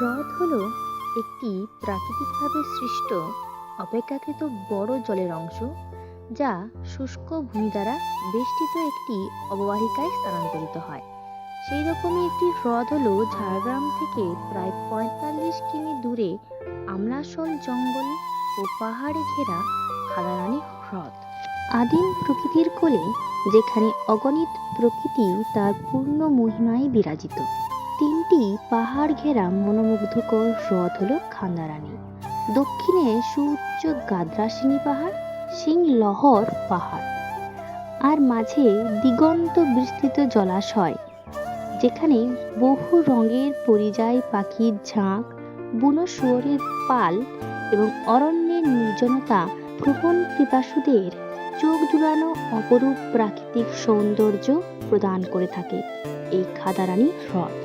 হ্রদ হলো একটি প্রাকৃতিকভাবে সৃষ্ট অপেক্ষাকৃত বড় জলের অংশ যা শুষ্ক ভূমি দ্বারা বেষ্টিত একটি অববাহিকায় স্থানান্তরিত হয়। সেই রকমই একটি হ্রদ হলো ঝাড়গ্রাম থেকে প্রায় 45 কিমি দূরে আমলাশল জঙ্গল ও পাহাড়ে ঘেরা খাদারানি হ্রদ। আদিম প্রকৃতির কোলে যেখানে অগণিত প্রকৃতি তার পূর্ণ মহিমায় বিরাজিত। তিনটি পাহাড় ঘেরা মনোমুগ্ধকর হ্রদ হলো খান্দারানি। দক্ষিণে সুউচ্চ গাদ্রাসিনী পাহাড়, সিংলহর পাহাড়, আর মাঝে দিগন্ত বিস্তৃত জলাশয় যেখানে বহু রঙের পরিযায়ী পাখির ঝাঁক, বুনো শুয়োরের পাল এবং অরণ্যের নির্জনতা ভ্রমণ পিপাসুদের চোখ জুড়ানো অপরূপ প্রাকৃতিক সৌন্দর্য প্রদান করে থাকে এই খাদারানি হ্রদ।